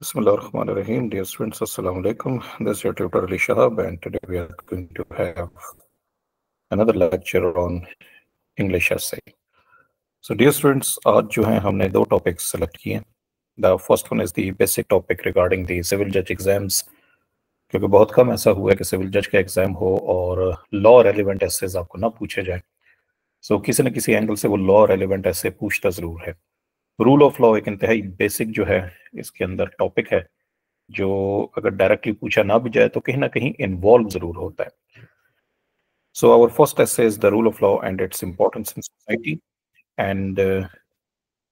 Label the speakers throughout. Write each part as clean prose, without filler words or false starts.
Speaker 1: Bismillahirrahmanirrahim. Dear students, Assalamu alaikum. This is your tutor Ali Shahab, and today we are going to have another lecture on English essay. So, dear students, आज जो है हमने दो topics select किए हैं. The first one is the basic topic regarding the civil judge exams, क्योंकि बहुत कम ऐसा हुआ है कि civil judge का एग्जाम हो और law relevant essays आपको ना पूछे जाए. So, किसी न किसी एंगल से वो law relevant essay पूछता जरूर है. रूल ऑफ लॉ एक इंतहाई बेसिक जो है इसके अंदर टॉपिक है जो अगर डायरेक्टली पूछा ना भी जाए तो कहीं ना कहीं इन्वॉल्व जरूर होता है. So our first essay is the rule of law and its importance in society, and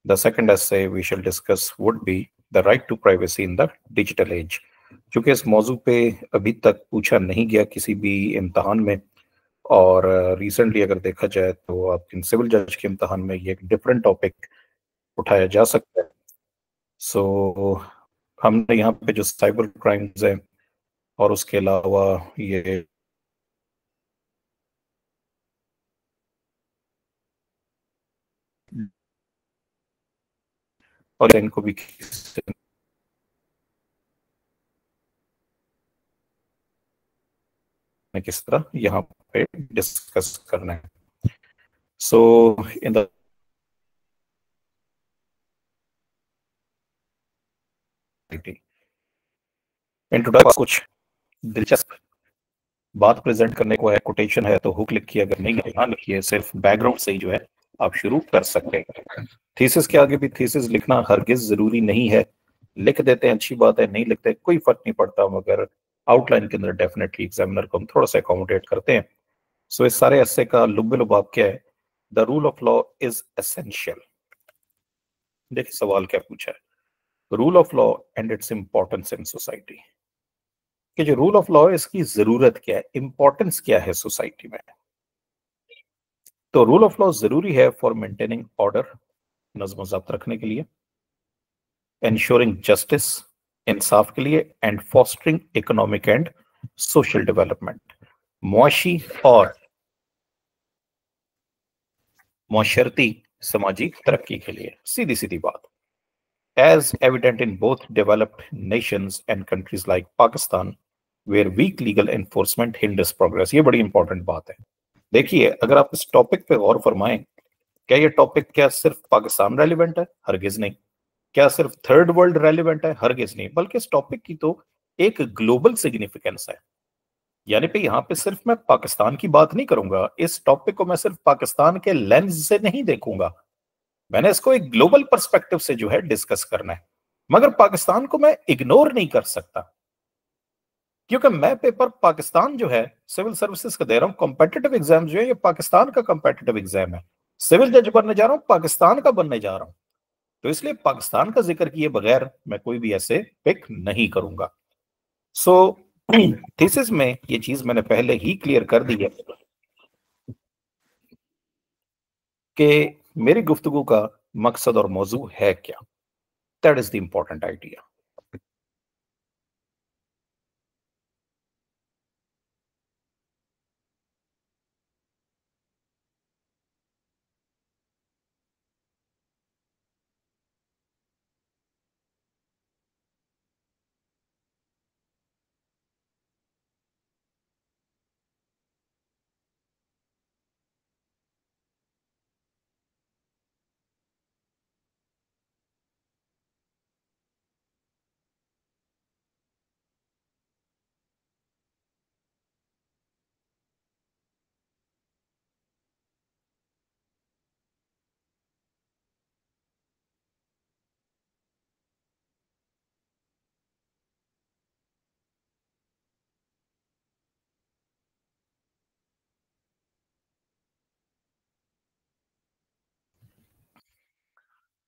Speaker 1: the second essay we shall discuss would be the right to privacy in the digital age. क्योंकि इस मौजू पे अभी तक पूछा नहीं गया किसी भी इम्तहान में, और रिसेंटली अगर देखा जाए तो आपके सिविल जज के इम्तहान में ये एक डिफरेंट टॉपिक उठाया जा सकता है. सो हमने यहाँ पे जो साइबर क्राइम्स है और उसके अलावा ये और इनको भी किस तरह यहाँ पे डिस्कस करना है. सो इन द इंट्रोडक्शन कुछ दिलचस्प बात प्रेजेंट करने को है, कोटेशन है तो हुक लिखिए, अगर नहीं है ध्यान रखिए सिर्फ बैकग्राउंड से ही जो है आप शुरू कर सकते हैं. थीसिस के आगे भी थीसिस लिखना हरगिज जरूरी नहीं है, लिख देते हैं अच्छी बात है, नहीं लिखते कोई फर्क नहीं पड़ता, मगर आउटलाइन के अंदर डेफिनेटली एग्जामिनर को हम थोड़ा सा अकोमोडेट करते हैं. सो इस सारे ऐसे का लुब्बे लुबाब क्या है? The rule of law is essential. देखिए सवाल क्या पूछा है, rule of law and its importance in society. कि जो रूल ऑफ लॉ है इसकी जरूरत क्या है, इंपॉर्टेंस क्या है सोसाइटी में. तो रूल ऑफ लॉ जरूरी है फॉर मेंटेनिंग ऑर्डर, नज़्म ज़ब्त रखने के लिए, एंश्योरिंग जस्टिस, इंसाफ के लिए, and fostering economic and social development, मुआशी और मुआशरती समाजी तरक्की के लिए. सीधी सीधी बात. As evident in both developed nations and countries like Pakistan, where weak legal enforcement hinders progress. ये बड़ी इंपॉर्टेंट बात है. देखिए अगर आप इस टॉपिक पे गौर फरमाएं, क्या ये टॉपिक क्या सिर्फ पाकिस्तान रेलिवेंट है? हरगिज नहीं. क्या सिर्फ थर्ड वर्ल्ड रेलिवेंट है? हरगिज नहीं. बल्कि इस टॉपिक की तो एक ग्लोबल सिग्निफिकेंस है. यानी पे यहाँ पे सिर्फ मैं पाकिस्तान की बात नहीं करूंगा, इस टॉपिक को मैं सिर्फ पाकिस्तान के लेंस से नहीं देखूंगा, मैंने इसको एक ग्लोबल पर्सपेक्टिव से जो है डिस्कस करना है. मगर पाकिस्तान को मैं इग्नोर नहीं कर सकता, क्योंकि मैं पेपर पाकिस्तान जो है सिविल सर्विसेज का दे रहा हूं. कॉम्पिटिटिव एग्जाम जो है ये पाकिस्तान का कॉम्पिटिटिव एग्जाम है. सिविल जज बनने जा रहा हूं, पाकिस्तान का बनने जा रहा हूं, तो इसलिए पाकिस्तान का जिक्र किए बगैर मैं कोई भी ऐसे पिक नहीं करूंगा. सो थीसिस में ये चीज मैंने पहले ही क्लियर कर दी है कि मेरी गुफ्तगू का मकसद और मौजू है क्या. That is the important idea.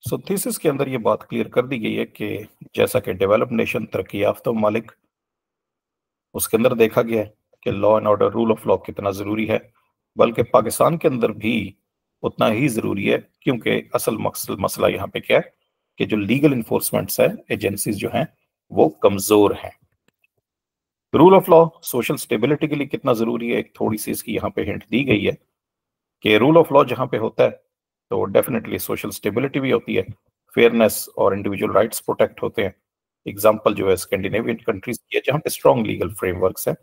Speaker 1: So thesis के अंदर ये बात क्लियर कर दी गई है कि जैसा कि डेवलप्ड नेशन, तरक्की याफ्ता ममालिक, उसके अंदर देखा गया है कि law and order, rule of law कितना जरूरी है, बल्कि पाकिस्तान के अंदर भी उतना ही जरूरी है. क्योंकि असल मसला यहाँ पे क्या है कि जो लीगल इन्फोर्समेंट्स है, एजेंसीज जो हैं वो कमजोर हैं. Rule of law social stability के लिए कितना जरूरी है, एक थोड़ी सी इसकी यहाँ पे हिंट दी गई है कि रूल ऑफ लॉ जहाँ पे होता है तो डेफिनेटली सोशल स्टेबिलिटी भी होती है, फेयरनेस और इंडिविजुअल राइट्स प्रोटेक्ट होते हैं, एग्जाम्पल जो है स्कैंडिनेवियन कंट्रीज की है, जहां पे स्ट्रॉन्ग लीगल फ्रेमवर्क्स हैं।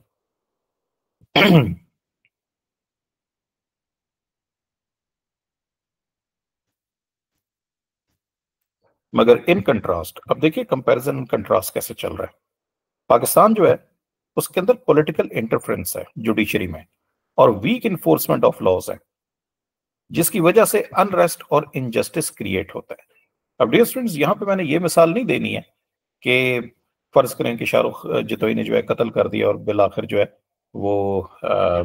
Speaker 1: मगर इन कंट्रास्ट, अब देखिए कंपैरिजन कंट्रास्ट कैसे चल रहा है। पाकिस्तान जो है उसके अंदर पॉलिटिकल इंटरफेरेंस है जुडिशरी में, और वीक इन्फोर्समेंट ऑफ लॉज है, जिसकी वजह से अनरेस्ट और इनजस्टिस क्रिएट होता है। अब डियर स्टूडेंट्स, यहाँ पे मैंने ये मिसाल नहीं देनी है कि फर्ज करें कि शाहरुख जितोई ने जो है कत्ल कर दिया और बिल आखिर जो है वो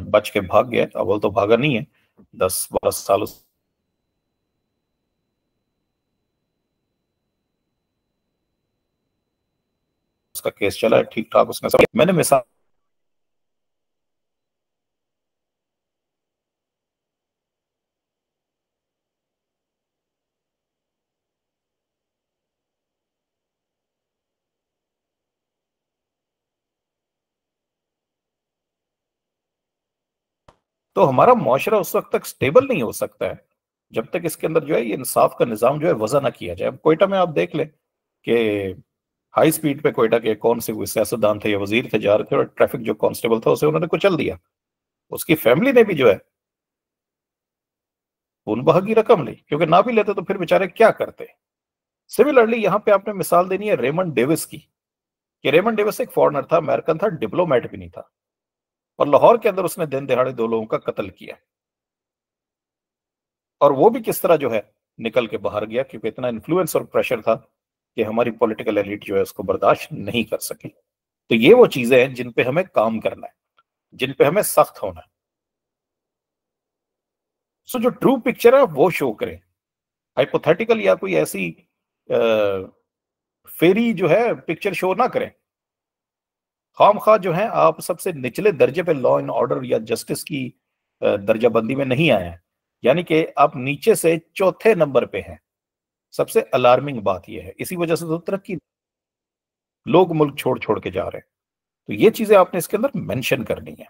Speaker 1: बच के भाग गया। अव्वल तो भागा नहीं है, 10-12 साल उसका केस चला है, ठीक ठाक उसने सब। मैंने मिसाल तो हमारा मुआशरा उस वक्त तक स्टेबल नहीं हो सकता है जब तक इसके अंदर जो है ये इंसाफ का निजाम जो है वजन ना किया जाए। अब कोयटा में आप देख ले कि हाई स्पीड पे कोयटा के कौन से वो सियासतदान थे या वजीर थे, जा रहे थे और ट्रैफिक जो कांस्टेबल था उसे उन्होंने कुचल दिया। उसकी फैमिली ने भी जो है खून बहा की रकम ली, क्योंकि ना भी लेते तो फिर बेचारे क्या करते। सिमिलरली यहाँ पे आपने मिसाल देनी है रेमंड डेविस की, कि रेमंड डेविस एक फॉरेनर था, अमेरिकन था, डिप्लोमेट भी नहीं था, और लाहौर के अंदर उसने दिन दिहाड़े 2 लोगों का कत्ल किया। और वो भी किस तरह जो है निकल के बाहर गया, क्योंकि इतना इन्फ्लुएंस और प्रेशर था कि हमारी पॉलिटिकल एलिट जो है उसको बर्दाश्त नहीं कर सकी। तो ये वो चीजें हैं जिन पे हमें काम करना है, जिन पे हमें सख्त होना है। सो जो ट्रू पिक्चर है वो शो करें, हाइपोथेटिकल या कोई ऐसी फेरी जो है पिक्चर शो ना करें। खामखा जो है आप सबसे निचले दर्जे पे लॉ एंड ऑर्डर या जस्टिस की दर्जाबंदी में नहीं आए हैं, यानी कि आप नीचे से चौथे नंबर पे हैं। सबसे अलार्मिंग बात यह है, इसी वजह से तो तरक्की, लोग मुल्क छोड़ छोड़ के जा रहे हैं। तो ये चीजें आपने इसके अंदर मेंशन करनी है।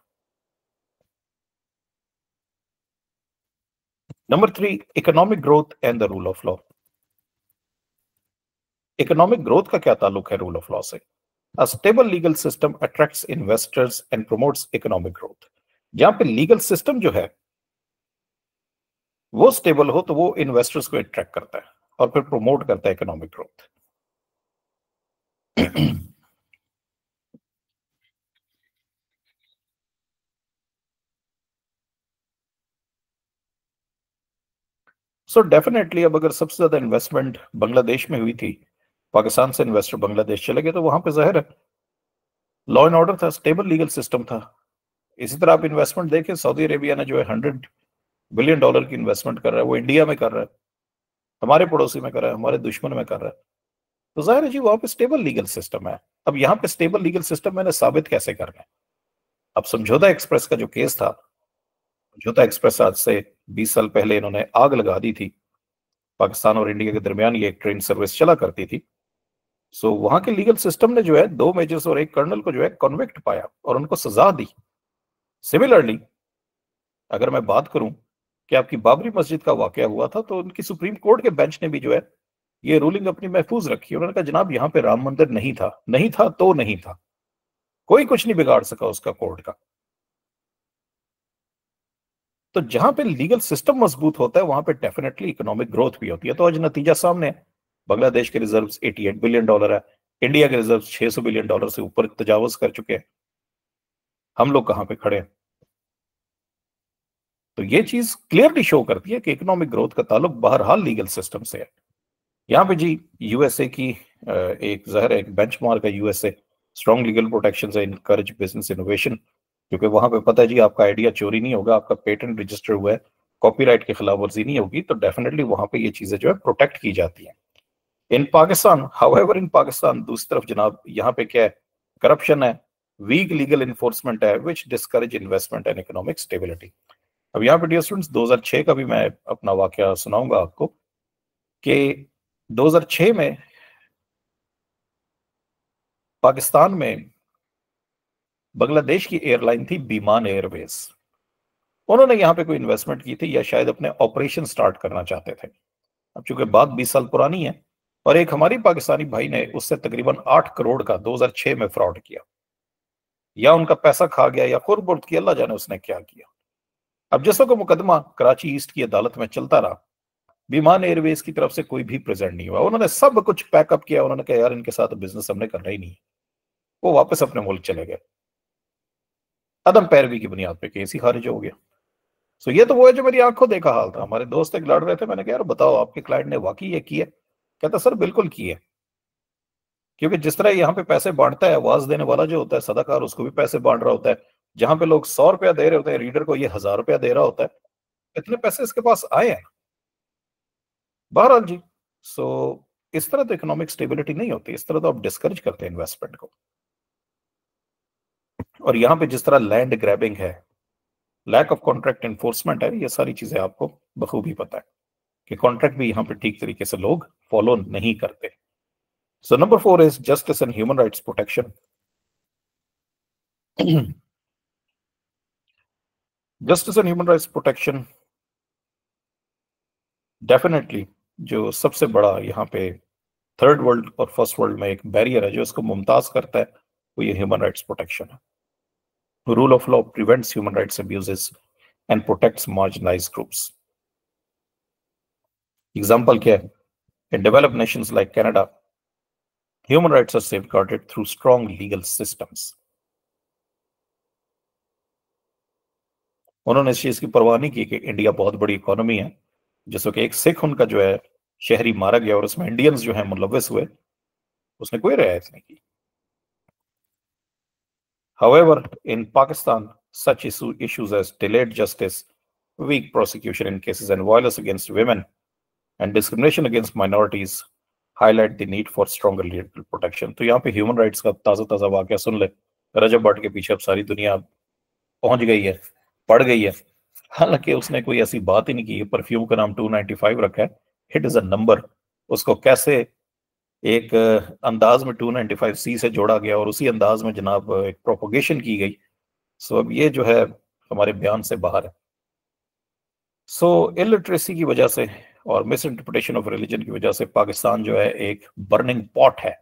Speaker 1: Number 3, economic growth and the rule of law. Economic growth का क्या ताल्लुक है रूल ऑफ लॉ से? A stable legal system attracts investors and promotes economic growth। जहां पे लीगल सिस्टम जो है वो स्टेबल हो तो वो इन्वेस्टर्स को अट्रैक्ट करता है और फिर प्रमोट करता है इकोनॉमिक ग्रोथ। सो डेफिनेटली अब अगर सबसे ज्यादा इन्वेस्टमेंट बांग्लादेश में हुई थी, पाकिस्तान से इन्वेस्टर बांग्लादेश चले गए, तो वहां पे जाहिर है लॉ एंड ऑर्डर था, स्टेबल लीगल सिस्टम था। इसी तरह आप इन्वेस्टमेंट देखें, सऊदी अरेबिया ने जो है $100 बिलियन की इन्वेस्टमेंट कर रहा है, वो इंडिया में कर रहा है, हमारे पड़ोसी में कर रहा है, हमारे दुश्मन में कर रहा है। तो जाहिर है जी वहां पे स्टेबल लीगल सिस्टम है। अब यहाँ पे स्टेबल लीगल सिस्टम मैंने साबित कैसे करना है? अब समझौता एक्सप्रेस का जो केस था, समझौता एक्सप्रेस आज से 20 साल पहले इन्होंने आग लगा दी थी। पाकिस्तान और इंडिया के दरमियान ये एक ट्रेन सर्विस चला करती थी। सो वहां के लीगल सिस्टम ने जो है 2 मेजर्स और एक कर्नल को जो है कॉन्विक्ट पाया और उनको सजा दी। सिमिलरली अगर मैं बात करूं कि आपकी बाबरी मस्जिद का वाकया हुआ था, तो उनकी सुप्रीम कोर्ट के बेंच ने भी जो है ये रूलिंग अपनी महफूज रखी। उन्होंने कहा जनाब यहाँ पे राम मंदिर नहीं था, नहीं था तो नहीं था, कोई कुछ नहीं बिगाड़ सका उसका कोर्ट का। तो जहां पे लीगल सिस्टम मजबूत होता है वहां पे डेफिनेटली इकोनॉमिक ग्रोथ भी होती है। तो आज नतीजा सामने है, बांग्लादेश के रिजर्व $88 बिलियन है, इंडिया के रिजर्व $600 बिलियन से ऊपर तजावज कर चुके हैं। हम लोग कहां पे खड़े हैं? तो ये चीज क्लियरली शो करती है कि इकोनॉमिक ग्रोथ का ताल्लुक बहरहाल लीगल सिस्टम से है। यहाँ पे जी यूएसए की एक ज़ाहिर एक बेंचमार्क है। यूएसए स्ट्रॉन्ग लीगल प्रोटेक्शन से इनकरेज बिजनेस इनोवेशन, क्योंकि वहां पे पता है जी आपका आइडिया चोरी नहीं होगा, आपका पेटेंट रजिस्टर हुआ है, कॉपीराइट की खिलाफ वर्जी नहीं होगी, तो डेफिनेटली वहां पे ये चीजें जो है प्रोटेक्ट की जाती हैं। इन पाकिस्तान, हाउएवर इन पाकिस्तान दूसरी तरफ जनाब यहाँ पे क्या है? करप्शन है, वीक लीगल इन्फोर्समेंट है, which discourage investment and economic stability. अब यहाँ पे डियर स्टूडेंट्स 2006 का भी मैं अपना वाकया सुनाऊंगा आपको कि 2006 में पाकिस्तान में बांग्लादेश की एयरलाइन थी बीमान एयरवेज। उन्होंने यहाँ पे कोई इन्वेस्टमेंट की थी या शायद अपने ऑपरेशन स्टार्ट करना चाहते थे। अब चूंकि बात 20 साल पुरानी है, और एक हमारी पाकिस्तानी भाई ने उससे तकरीबन 8 करोड़ का 2006 में फ्रॉड किया, या उनका पैसा खा गया या खुरबुर्द की, अल्लाह जाने उसने क्या किया। अब जिसों का मुकदमा कराची ईस्ट की अदालत में चलता रहा, विमान एयरवेज की तरफ से कोई भी प्रेजेंट नहीं हुआ। उन्होंने सब कुछ पैकअप किया, उन्होंने कहा यार इनके साथ बिजनेस हमने करना ही नहीं है। वो वापस अपने मुल्क चले गए। अदम पैरवी की बुनियाद पे केस ही खारिज हो गया। सो ये तो वो है जो मेरी आंखों देखा हाल था। हमारे दोस्त एक लड़ रहे थे, मैंने कहा यार बताओ आपके क्लाइंट ने वाकई ये किया? कहता सर बिल्कुल किए, क्योंकि जिस तरह यहाँ पे पैसे बांटता है आवाज देने वाला जो होता है सदाकार, उसको भी पैसे बांट रहा होता है। जहां पे लोग 100 रुपया दे रहे होते हैं, रीडर को ये 1000 रुपया दे रहा होता है। इतने पैसे इसके पास आए हैं। बहरहाल जी, सो इस तरह तो इकोनॉमिक स्टेबिलिटी नहीं होती, इस तरह तो आप डिस्करेज करते हैं इन्वेस्टमेंट को। और यहाँ पे जिस तरह लैंड ग्रैबिंग है, लैक ऑफ कॉन्ट्रैक्ट एनफोर्समेंट है, ये सारी चीजें आपको बखूबी पता है कि कॉन्ट्रैक्ट भी यहाँ पे ठीक तरीके से लोग फॉलो नहीं करते। So number 4 is justice and human rights protection. Justice and human rights protection definitely जो सबसे बड़ा यहाँ पे थर्ड वर्ल्ड और फर्स्ट वर्ल्ड में एक बैरियर है जो इसको मुमताज करता है, वो ये ह्यूमन राइट्स प्रोटेक्शन है। Rule of law prevents human rights abuses and protects marginalised groups. Example क्या है? In developed nations like Canada, human rights are safeguarded through strong legal systems. उन्होंने इस चीज की परवाह नहीं की कि इंडिया बहुत बड़ी इकोनॉमी है, जिसमें कि एक सिख उनका जो है शहरी मारा गया और उसमें इंडियंस जो है मुलविस हुए, उसने कोई रियायत नहीं की। However, in Pakistan, such issues as delayed justice, weak prosecution in cases, and violence against women and discrimination against minorities highlight the need for stronger legal protection. तो यहाँ पे ह्यूमन राइट्स का ताज़ा ताज़ा वाकया सुन ले। रजब भट्ट के पीछे अब सारी दुनिया पहुंच गई है, पड़ गई है। हालांकि उसने कोई ऐसी बात ही नहीं की। परफ्यूम का नाम 295 रखा है, हिट इज अ नंबर। उसको कैसे एक अंदाज में 295 सी से जोड़ा गया और उसी अंदाज में जनाब एक प्रोपोगेशन की गई। सो अब ये जो है हमारे बयान से बाहर है। सो इलिटरेसी की वजह से और मिस इंटरप्रिटेशन ऑफ रिलीजन की वजह से पाकिस्तान जो है एक बर्निंग पॉट है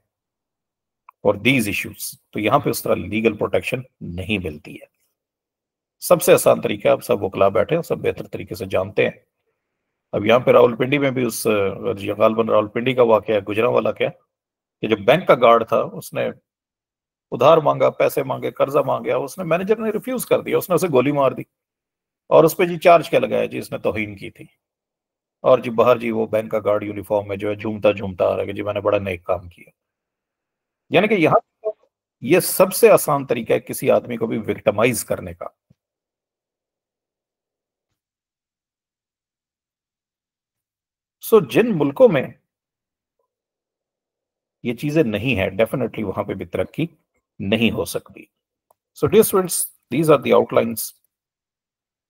Speaker 1: और दीज इश्यूज। तो यहाँ पे उस तरह लीगल प्रोटेक्शन नहीं मिलती है। सबसे आसान तरीका, आप सब वकला बैठे हैं, सब बेहतर तरीके से जानते हैं। अब यहाँ पे रावलपिंडी में भी उस गालबन रावलपिंडी का वाकया, गुजरांवाला क्या, कि जो बैंक का गार्ड था उसने उधार मांगा, पैसे मांगे, कर्जा मांगा, उसने मैनेजर ने रिफ्यूज कर दिया, उसने उसे गोली मार दी और उस पर जी चार्ज क्या लगाया जी, इसने तौहीन की थी। और जी बाहर जी वो बैंक का गार्ड यूनिफॉर्म में जो है झूमता झूमता आ रहा है कि जी मैंने बड़ा नेक काम किया। यानी कि यहाँ ये सबसे आसान तरीका है किसी आदमी को भी विक्टिमाइज करने का। सो जिन मुल्कों में ये चीजें नहीं है, डेफिनेटली वहां पे भी तरक्की नहीं हो सकती। So dear students, these are the outlines.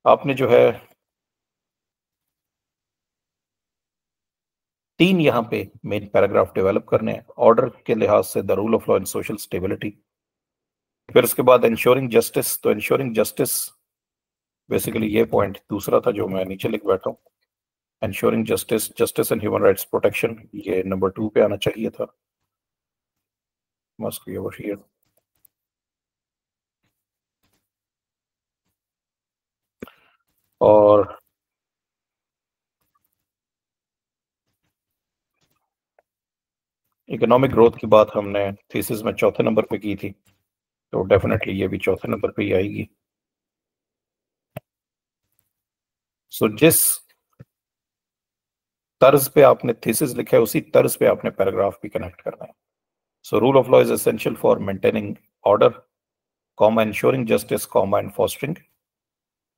Speaker 1: आपने जो है 3 यहाँ पे मेन पैराग्राफ डेवलप करने हैं। ऑर्डर के लिहाज से the rule of law and social stability. फिर उसके बाद इंश्योरिंग जस्टिस। तो इंश्योरिंग जस्टिस बेसिकली ये पॉइंट दूसरा था जो मैं नीचे लिख बैठा हूँ। Ensuring justice, justice and human rights protection, ये नंबर 2 पे आना चाहिए था। Must be over here. और इकोनॉमिक ग्रोथ की बात हमने थीसिस में चौथे नंबर पे की थी, तो डेफिनेटली ये भी चौथे नंबर पे ही आएगी। सो जिस तर्ज पे आपने थीसिस लिखा है उसी तर्ज पे आपने पैराग्राफ भी कनेक्ट करना है। सो rule of law is essential for maintaining order, comma ensuring justice, comma and fostering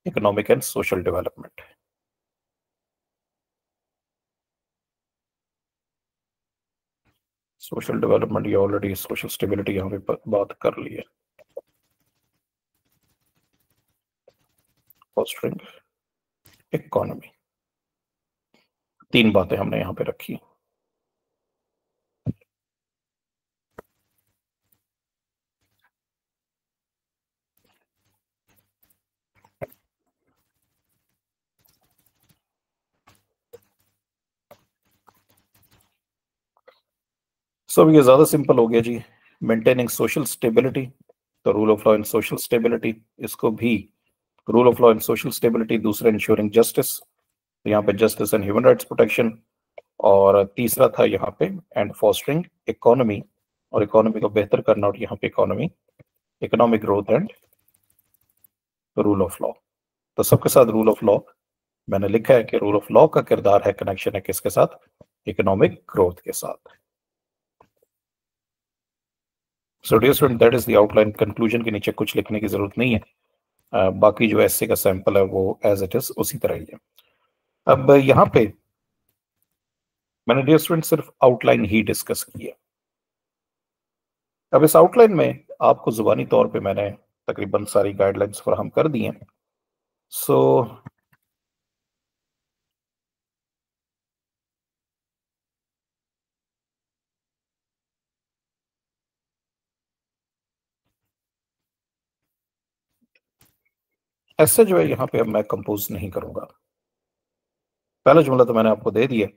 Speaker 1: economic and social development. Social development ये ऑलरेडी सोशल स्टेबिलिटी यहाँ पे बात कर ली है। फॉस्टरिंग इकोनॉमी, 3 बातें हमने यहाँ पे रखी। अब ये ज्यादा सिंपल हो गया जी। मेंटेनिंग सोशल स्टेबिलिटी, तो rule of law and social stability, इसको भी rule of law and social stability, दूसरा इंश्योरिंग जस्टिस, तो यहाँ पे justice and human rights protection, और तीसरा था यहाँ पे एंड फॉस्टरिंग इकोनॉमी, और इकोनॉमी को बेहतर करना, और यहाँ पे economy economic growth and rule of law. तो सबके साथ रूल ऑफ लॉ मैंने लिखा है कि रूल ऑफ लॉ का किरदार है, कनेक्शन है किसके साथ, इकोनॉमिक ग्रोथ के साथ। So dear student, that is the outline. Conclusion के नीचे कुछ लिखने की जरूरत नहीं है, बाकी जो एसे का सैंपल है वो एज इट इज उसी तरह ही है। अब यहाँ पे मैंने डियर स्टूडेंट सिर्फ आउटलाइन ही डिस्कस की है। अब इस आउटलाइन में आपको जुबानी तौर पे मैंने तकरीबन सारी गाइडलाइंस फराहम कर दी हैं। सो ऐसे जो है यहाँ पे अब मैं कंपोज नहीं करूंगा। पहला जुमला तो मैंने आपको दे दिया।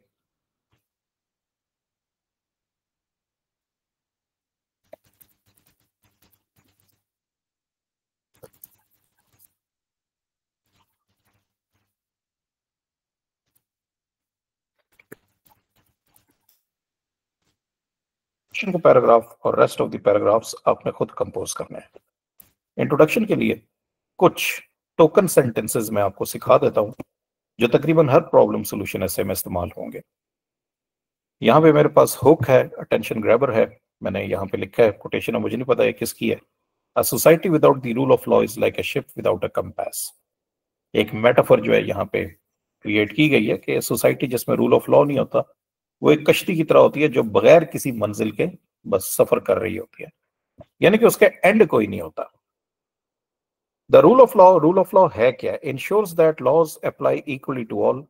Speaker 1: इंट्रोडक्शन का पैराग्राफ और रेस्ट ऑफ द पैराग्राफ्स आपने खुद कंपोज करने हैं। इंट्रोडक्शन के लिए कुछ टोकन सेंटेंसेस मैं आपको सिखा देता हूं, जो तकरीबन हर प्रॉब्लम सोल्यूशन ऐसे में इस्तेमाल होंगे। यहाँ पे मेरे पास हुक है, अटेंशन ग्रैबर है, मैंने यहाँ पे लिखा है कोटेशन है, मुझे नहीं पता है किसकी है। A society without the rule of law is like a ship without a compass. एक मेटाफर जो है यहाँ पे क्रिएट की गई है कि सोसाइटी जिसमें रूल ऑफ लॉ नहीं होता वो एक कश्ती की तरह होती है जो बगैर किसी मंजिल के बस सफर कर रही होती है, यानी कि उसके एंड कोई नहीं होता। द रूल ऑफ लॉ है क्या? Ensures that laws apply equally to all,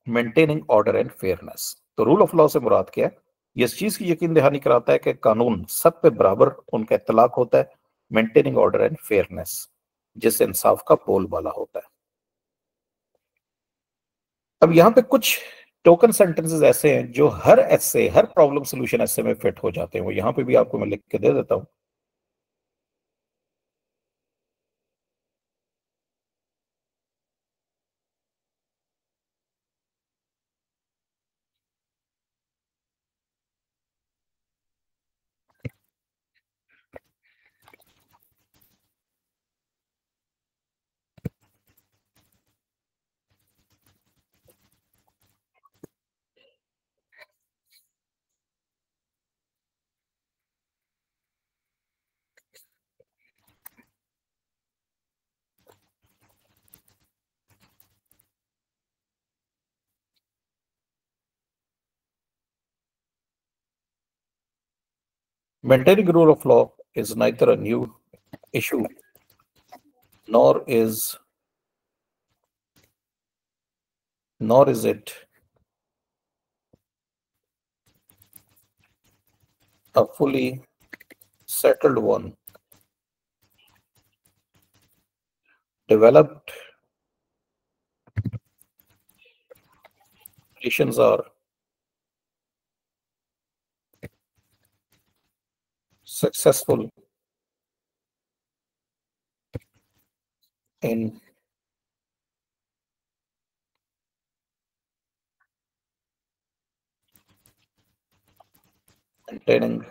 Speaker 1: maintaining order and fairness. तो रूल ऑफ लॉ से मुराद क्या है? ये इस चीज की यकीन दहानी कराता है कि कानून सब पे बराबर उनका इतलाक होता है, मेंटेनिंग ऑर्डर एंड फेयरनेस, जिससे इंसाफ का बोलबाला होता है। अब यहाँ पे कुछ टोकन सेंटेंसेस ऐसे हैं जो हर ऐसे हर प्रॉब्लम सोल्यूशन ऐसे में फिट हो जाते हैं, वो यहाँ पे भी आपको मैं लिख के दे देता हूं। Maintaining rule of law is neither a new issue nor is it a fully settled one. Developed nations are successful in maintaining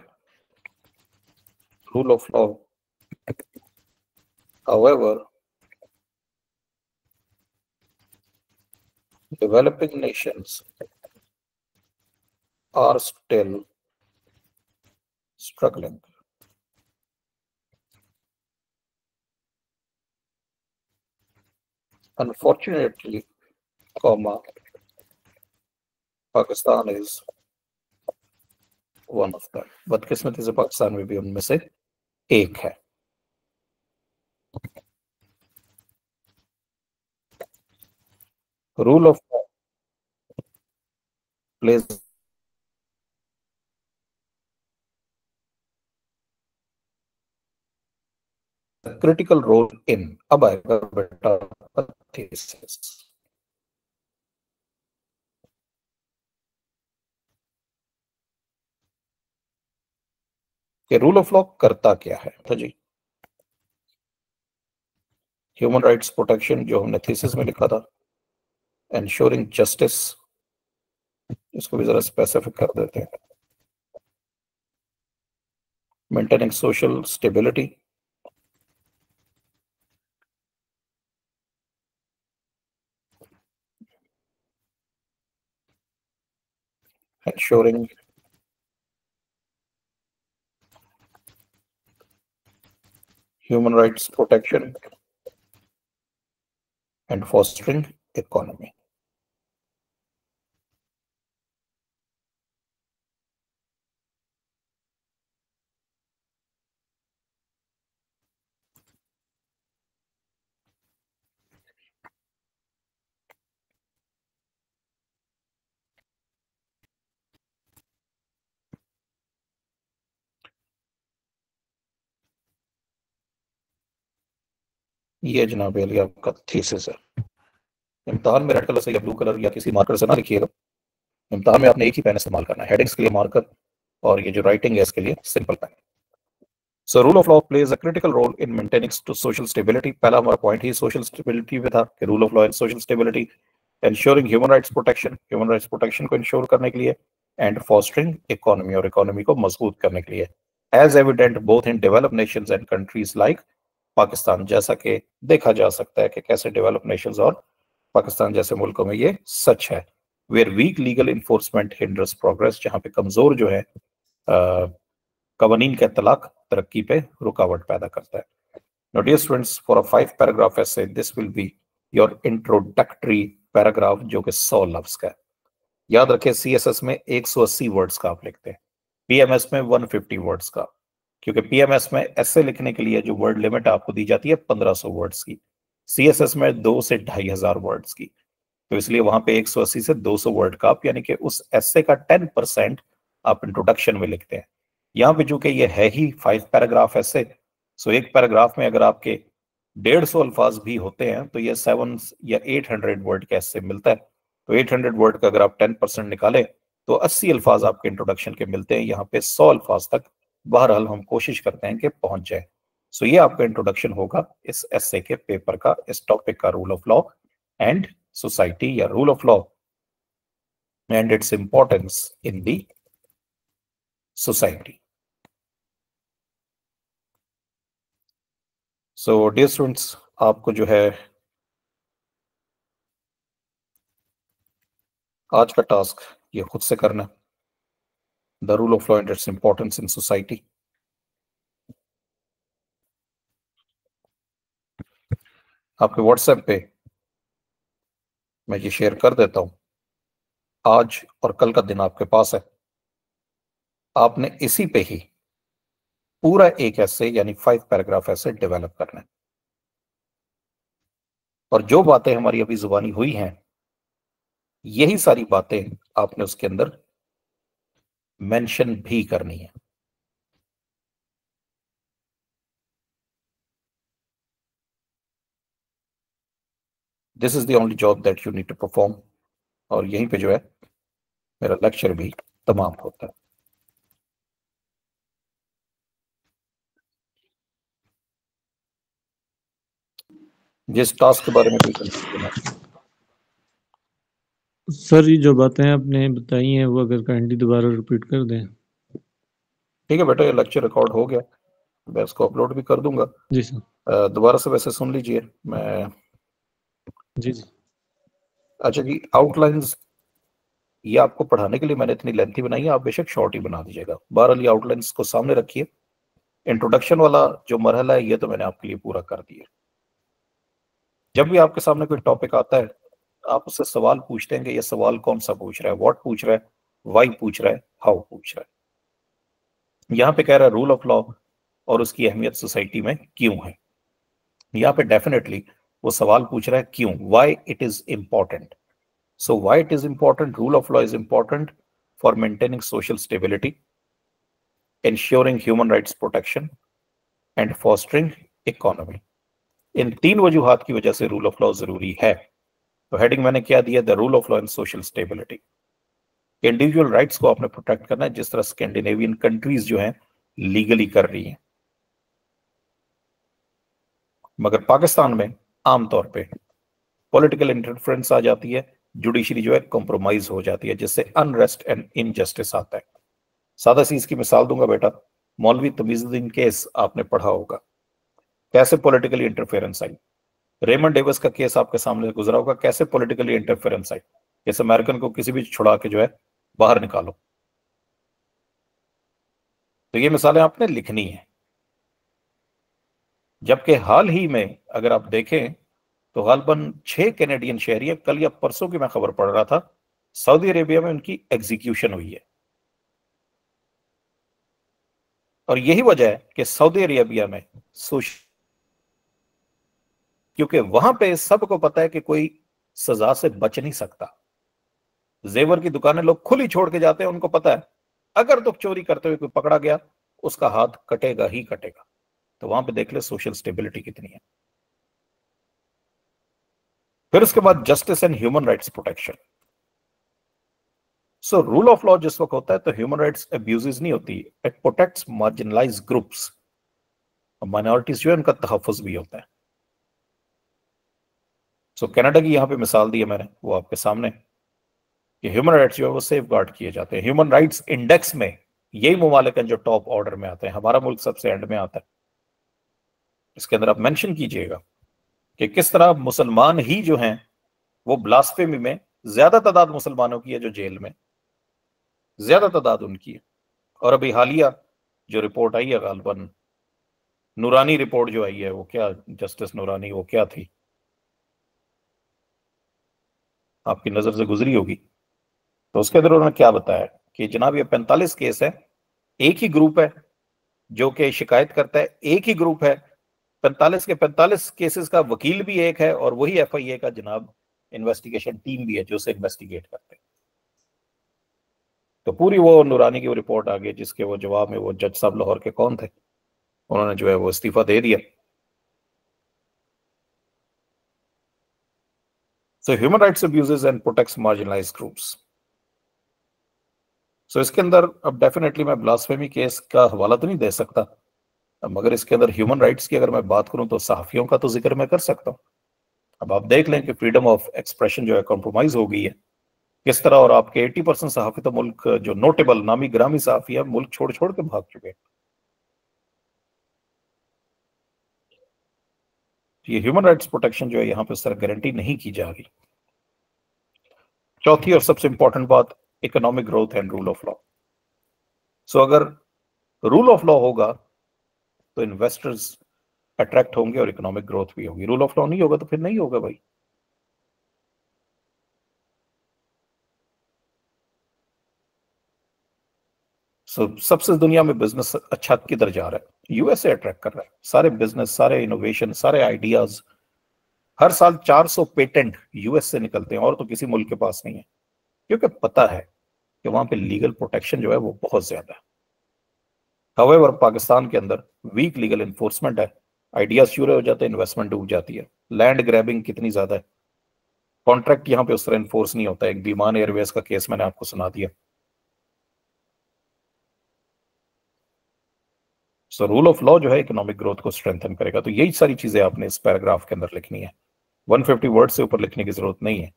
Speaker 1: rule of law. However, developing nations are still struggling. Unfortunately, Pakistan is one of them. बदकिस्मती से पाकिस्तान में भी उनमें से एक है। Rule of law plays a critical role in, अब आएगा बेटा thesis. कि रूल ऑफ लॉ करता क्या है। था जी ह्यूमन राइट्स प्रोटेक्शन, जो हमने थीसिस में लिखा था, एंश्योरिंग जस्टिस, इसको भी जरा स्पेसिफिक कर देते हैं, maintaining social stability, ensuring human rights protection and fostering economy. ये जनाब अली आपका थीसिस है। इम्तिहान में रेड कलर से या ब्लू कलर या किसी मार्कर से ना लिखिएगा, इम्तिहान में आपने एक ही पेन इस्तेमाल करना है, हेडिंग्स के लिए मार्कर और ये जो राइटिंग है इसके लिए simple pen. So rule of law plays a critical role in maintaining social stability. पहला हमारा पॉइंट ही सोशल स्टेबिलिटी पे था कि rule of law and social stability, ensuring human rights protection, human rights protection को इंश्योर करने के लिए, एंड फॉस्टरिंग इकोनॉमी, और इकोनॉमी को मजबूत करने के लिए, as evident both in developed nations and countries like Pakistan, जैसा कि देखा जा सकता है कि कैसे डेवलप नेशंस और पाकिस्तान जैसे मुल्कों में ये सच है। Where weak legal enforcement hinders progress, जहां पे कमजोर जो है कवानीन का इतलाक तरक्की पे रुकावट पैदा करता है। Now, dear students, for a 5 paragraph essay, this will be your introductory paragraph, जो कि 100 लफ्ज का है। याद रखें CSS में 180 वर्ड्स का आप लिखते हैं, PMS में 150 वर्ड्स का, क्योंकि PMS में ऐसे लिखने के लिए जो वर्ड लिमिट आपको दी जाती है 1500 वर्ड्स की, CSS में 2 से 2500 वर्ड्स की, तो इसलिए वहां पे 180 से 200 वर्ड का आप, यानी कि उस ऐसे का 10% आप इंट्रोडक्शन में लिखते हैं। यहाँ पे चूंकि ये है ही 5 पैराग्राफ ऐसे, सो एक पैराग्राफ में अगर आपके 150 अल्फाज भी होते हैं तो ये 7 या 800 वर्ड के ऐसे मिलता है। तो 800 वर्ड का अगर आप 10% निकालें तो 80 अल्फाज आपके इंट्रोडक्शन के मिलते हैं। यहाँ पे 100 अल्फाज तक बहरहाल हम कोशिश करते हैं कि पहुंच जाए। सो ये आपका इंट्रोडक्शन होगा इस एसे के पेपर का, इस टॉपिक का, rule of law and society, या rule of law and its importance in the society. So dear students, आपको जो है आज का टास्क ये खुद से करना, the rule of law and its importance in society. आपके व्हाट्सएप पे मैं ये शेयर कर देता हूं, आज और कल का दिन आपके पास है। आपने इसी पे ही पूरा एक ऐसे यानी 5 पैराग्राफ ऐसे डेवलप करना है, और जो बातें हमारी अभी जुबानी हुई हैं यही सारी बातें आपने उसके अंदर मेंशन भी करनी है। This is the only job that you need to perform, और यहीं पे जो है मेरा लेक्चर भी तमाम होता है। जिस टास्क के बारे में कोई कंफ्यूजन है
Speaker 2: सर, ये जो बातें आपने बताई हैं वो अगर काइंडली दोबारा रिपीट कर दें।
Speaker 1: ठीक है बेटा, ये लेक्चर रिकॉर्ड हो गया, मैं इसको अपलोड भी कर दूंगा।
Speaker 2: जी सर।
Speaker 1: दोबारा से वैसे सुन लीजिए। मैं
Speaker 2: जी जी।
Speaker 1: अच्छा जी, आउटलाइंस ये आपको पढ़ाने के लिए मैंने इतनी लेंथी बनाई है, आप बेशक शॉर्ट ही बना दीजिएगा। बहरहाल ये आउटलाइंस को सामने रखिए। इंट्रोडक्शन वाला जो मरहला है ये तो मैंने आपके लिए पूरा कर दिया। जब भी आपके सामने कोई टॉपिक आता है आप उससे सवाल पूछते हैं कि ये सवाल कौन सा पूछ रहा है, व्हाट पूछ रहा है, वाई पूछ रहा है, हाउ पूछ रहा है। यहाँ पे कह रहा है रूल ऑफ लॉ और उसकी अहमियत सोसाइटी में क्यों है। यहाँ पे डेफिनेटली वो सवाल पूछ रहा है क्यों, why it is important. So why it is important? Rule of law is important for maintaining social stability, ensuring human rights protection, and fostering economy. इन 3 वजूहात की वजह से रूल ऑफ लॉ जरूरी है। तो हेडिंग मैंने क्या दिया, the rule of law and social stability. Individual rights को आपने प्रोटेक्ट करना है, जिस तरह स्कैंडिनेवियन कंट्रीज जो हैं लीगली कर रही हैं। मगर पाकिस्तान में आमतौर पे पॉलिटिकल इंटरफेरेंस आ जाती है, जुडिशरी जो है कॉम्प्रोमाइज हो जाती है, जिससे अनरेस्ट एंड इनजस्टिस आता है। सादा सी इसकी मिसाल दूंगा बेटा, मौलवी तमीजुद्दीन केस आपने पढ़ा होगा, कैसे पॉलिटिकली इंटरफेरेंस आई। रेमंड डेविस का केस आपके सामने से गुजरा होगा, कैसे पॉलिटिकली इंटरफेरेंस आई, इस अमेरिकन को किसी भी छुड़ा के जो है बाहर निकालो। तो ये मिसालें आपने लिखनी है। जबकि हाल ही में अगर आप देखें तो गालबन 6 कैनेडियन शहरी, कल या परसों की मैं खबर पढ़ रहा था, सऊदी अरेबिया में उनकी एग्जीक्यूशन हुई है। और यही वजह है कि सऊदी अरेबिया में क्योंकि वहां पे सबको पता है कि कोई सजा से बच नहीं सकता। जेवर की दुकानें लोग खुली छोड़ के जाते हैं, उनको पता है अगर तो चोरी करते हुए कोई पकड़ा गया उसका हाथ कटेगा ही कटेगा। तो वहां पे देख ले सोशल स्टेबिलिटी कितनी है। फिर उसके बाद justice and human rights protection. So rule of law जिस वक्त होता है तो ह्यूमन राइट्स अब्यूजेस नहीं होती, it protects marginalise groups, minorities जो है उनका तहफ्फुज भी होता है। सो कनाडा की यहां पे मिसाल दी है मैंने, वो आपके सामने, कि ह्यूमन राइट्स जो है वो सेफ गार्ड किए जाते हैं। ह्यूमन राइट्स इंडेक्स में यही ममालिक हैं जो टॉप ऑर्डर में आते हैं, हमारा मुल्क सबसे एंड में आता है। इसके अंदर आप मेंशन कीजिएगा कि किस तरह मुसलमान ही जो हैं वो ब्लास्फेमी में, ज्यादा तादाद मुसलमानों की है जो जेल में, ज्यादा तादाद उनकी है। और अभी हालिया जो रिपोर्ट आई है गालबन नूरानी रिपोर्ट जो आई है, वो क्या, जस्टिस नूरानी, वो क्या थी, आपकी नजर से गुजरी होगी। तो उसके अंदर उन्होंने क्या बताया कि जनाब ये 45 केस है, एक ही ग्रुप है जो कि शिकायत करता है, एक ही ग्रुप है, 45 के 45 केसेस का वकील भी एक है, और वही एफआईए का जनाब इन्वेस्टिगेशन टीम भी है जो उसे इन्वेस्टिगेट करते हैं। तो पूरी वो नूरानी की वो रिपोर्ट आ गई, जिसके वो जवाब में वो जज साहब लाहौर के कौन थे, उन्होंने जो है वो इस्तीफा दे दिया। So human rights abuses and protects marginalised groups. So इसके अंदर अब डेफिनेटली मैं ब्लास्फेमी केस का हवाला तो नहीं दे सकता, मगर इसके अंदर ह्यूमन राइट्स की अगर मैं बात करूं तो सहाफियों का तो जिक्र मैं कर सकता हूं। अब आप देख लें कि फ्रीडम ऑफ एक्सप्रेशन जो है कॉम्प्रोमाइज हो गई है किस तरह, और आपके 80% सहाफी तो मुल्क, जो नोटेबल नामी ग्रामी सहाफी है, मुल्क छोड़ छोड़ के भाग चुके हैं। ये ह्यूमन राइट्स प्रोटेक्शन जो है यहाँ पे उस तरह गारंटी नहीं की जा रही। चौथी और सबसे इंपॉर्टेंट बात, economic growth and rule of law. So अगर रूल ऑफ लॉ होगा तो इन्वेस्टर्स अट्रैक्ट होंगे और इकोनॉमिक ग्रोथ भी होगी। रूल ऑफ लॉ नहीं होगा तो फिर नहीं होगा भाई। सबसे दुनिया में बिजनेस अच्छा किधर जा रहा है, यूएसए अट्रैक्ट कर रहा है। सारे बिजनेस, सारे इनोवेशन, सारे आइडियाज, हर साल 400 पेटेंट यूएस से निकलते हैं, और तो किसी मुल्क के पास नहीं है, क्योंकि पता है कि वहां पे लीगल प्रोटेक्शन जो है वो बहुत ज्यादा है। हावेवर पाकिस्तान के अंदर वीक लीगल इन्फोर्समेंट है, आइडियाज चूरे हो जाते हैं, इन्वेस्टमेंट डूब जाती है, लैंड ग्रैबिंग कितनी ज्यादा है, कॉन्ट्रैक्ट यहाँ पे उस तरह इन्फोर्स नहीं होता है। एक विमान एयरवेज का केस मैंने आपको सुना दिया। सो रूल ऑफ लॉ जो है इकोनॉमिक ग्रोथ को स्ट्रेंथन करेगा। तो यही सारी चीजें आपने इस पैराग्राफ के अंदर लिखनी है, 150 वर्ड से ऊपर लिखने की जरूरत नहीं है।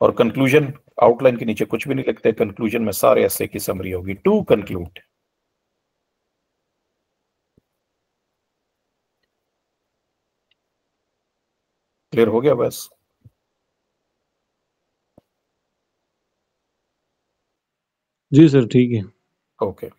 Speaker 1: और कंक्लूजन आउटलाइन के नीचे कुछ भी नहीं लिखते, कंक्लूजन में सारे ऐसे की समरी होगी, टू कंक्लूड। क्लियर हो गया बस?
Speaker 2: जी सर, ठीक है।
Speaker 1: ओके।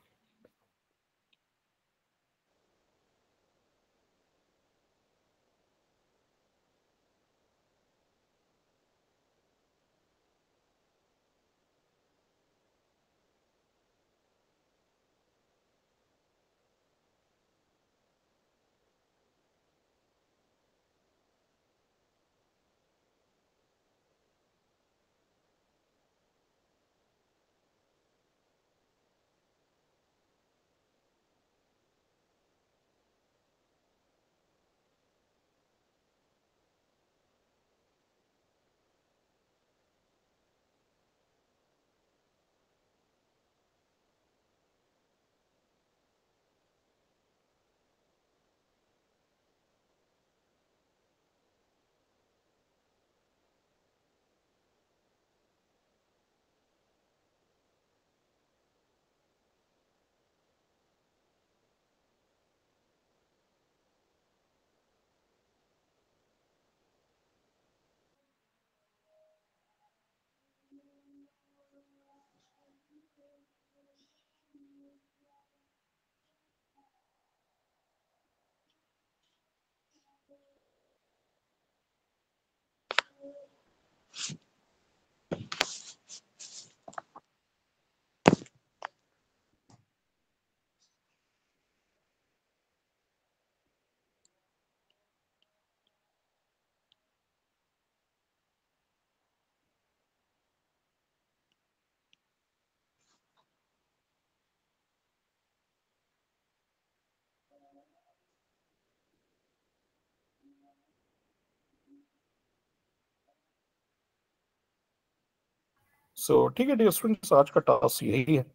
Speaker 1: सो ठीक है डियर स्टूडेंट्स, आज का टास्क यही है।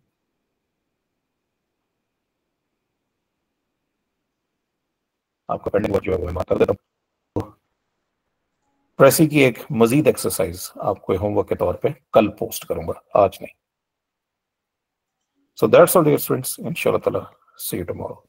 Speaker 1: आपका पेंडिंग वर्क जो है वो मैं कर देता हूँ। प्रेसी की एक मजीद एक्सरसाइज आपको होमवर्क के तौर पे कल पोस्ट करूंगा, आज नहीं। So that's all dear students, इंशाल्लाह ताला सी यू टुमारो।